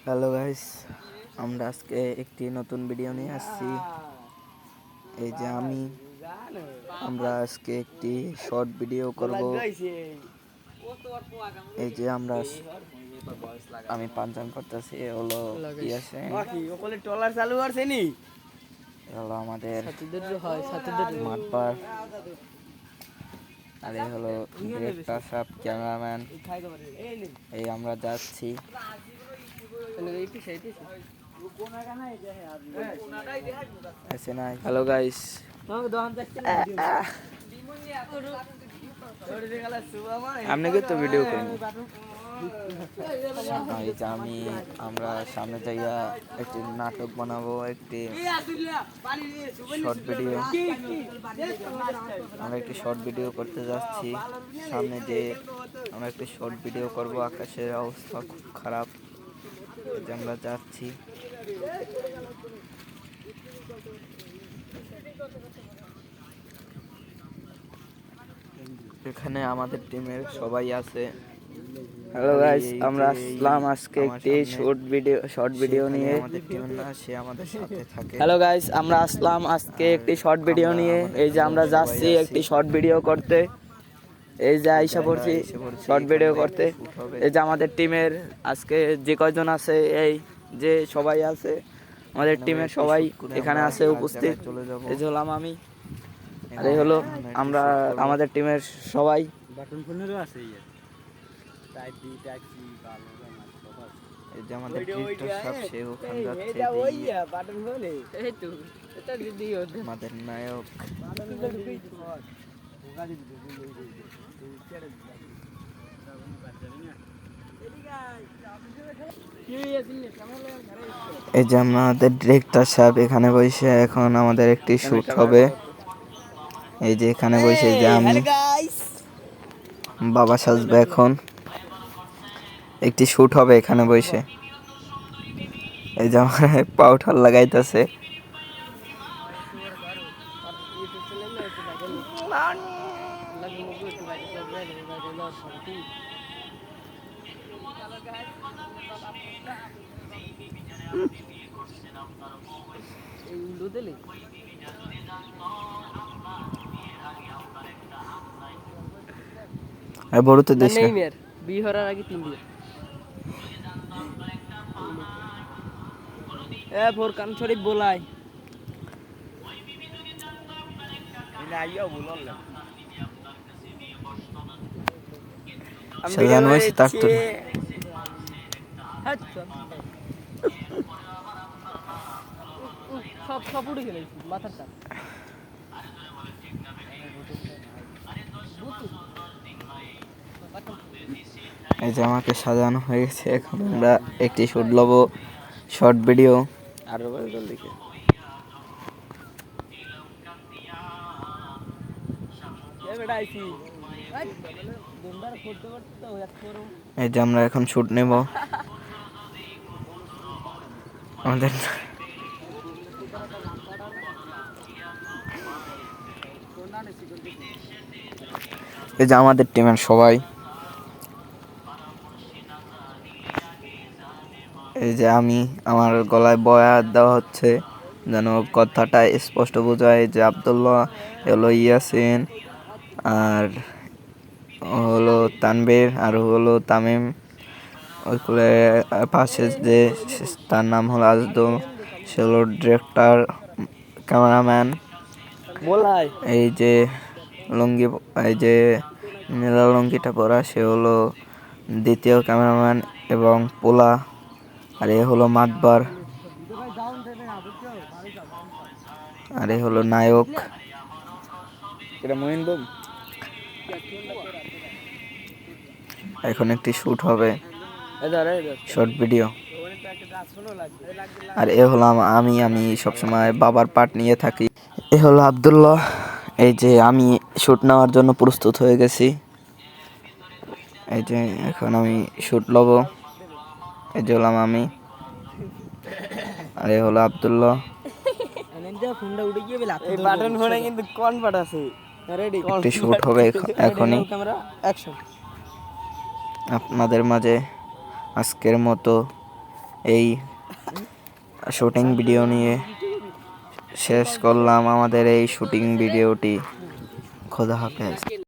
Hello guys, আমরা আজকে একটি নতুন ভিডিও নিয়ে আসছি। এই যে আমরা আজকে একটি শর্ট ভিডিও করব। এই যে আমি পাঞ্জান করতেছি, হলো ইয়াসে ট্রলার চালু করছে নি, হলো আমাদের মাঠপার, আর এই হলো ডিরেক্টর সাহেব, ক্যামেরাম্যান। এই আমরা যাচ্ছি। হ্যালো গাইস, আপনাকে তো ভিডিও করি। এই যে আমরা সামনে যাইয়া একটি নাটক বানাবো, একটি শর্ট ভিডিও। আমরা একটি শর্ট ভিডিও করতে যাচ্ছি। সামনে যে আমরা একটি শর্ট ভিডিও করব। আকাশের অবস্থা খুব খারাপ, এই যে আমরা যাচ্ছি। এখানে আমাদের টিমের সবাই আছে। হ্যালো গাইস, আমরা আসলাম আজকে একটি শর্ট ভিডিও নিয়ে। আমাদের টিমের না, সে আমাদের সাথে থাকে। হ্যালো গাইস, আমরা আসলাম আজকে একটি শর্ট ভিডিও নিয়ে। এই যে আমরা যাচ্ছি একটি শর্ট ভিডিও করতে। এই যে আইসা পড়ছি শর্ট ভিডিও করতে। এই যে আমাদের টিমের আজকে যে কয়জন আছে, এই যে সবাই আছে আমাদের টিমের সবাই এখানে আছে উপস্থিত। এই যে হলাম আমি, আর এই হলো আমরা আমাদের টিমের সবাই। এই যে আমাদের ডিরেক্টর সাহেব, সে ওখানে যাচ্ছে। আমাদের নায়ক। এই যে আমাদের ডিরেক্টর সাহেব এখানে বসে, এখন আমাদের একটি শুট হবে। এই যে এখানে বসে যে আমি বাবা সাজবে, এখন একটি শুট হবে এখানে বসে। এই যে আমার পাউডার লাগাইতেছে। বড় তো দেশ বিহরার আগে 3 দিন ফোরকান শরীফ বলাই সব উঠে গেলে মাথার চাপ। এই যে আমাকে সাজানো হয়ে গেছে, এখন আমরা একটি শুট লব, শর্ট ভিডিও। আর জলদিকে এই যে আমরা এখন শুট নেব আমাদের। এই যে আমাদের টিমের সবাই। এই যে আমার গলায় বয়া দেওয়া হচ্ছে যেন কথাটা স্পষ্ট বোঝায় যে আব্দুল্লাহ, হলো ইয়াসিন, আর হলো তানবীর, আর হলো তামিম। ওইগুলো পাশে যে তার নাম হলো আজদুল, সে হলো ডিরেক্টর, ক্যামেরাম্যান। এই যে লুঙ্গি, এই যে নীলা লুঙ্গিটা পরা, সে হলো দ্বিতীয় ক্যামেরাম্যান এবং পোলা। আর এ হলো মাতবার, আর এ হলো নায়ক। এখন একটি শুট হবে, শর্ট ভিডিও। আর এ হলাম আমি সবসময় বাবার পার্ট নিয়ে থাকি। এ হলো আব্দুল্লাহ। এই যে আমি শুট নেওয়ার জন্য প্রস্তুত হয়ে গেছি। এই যে এখন আমি শুট লব। এই যে হলাম আমি, আর এ হলো আব্দুল্লাহ। একটি শুট হবে এখনই আপনাদের মাঝে। আজকের মতো এই শুটিং ভিডিও নিয়ে শেষ করলাম আমাদের এই শুটিং ভিডিওটি। খোদা হাফেজ।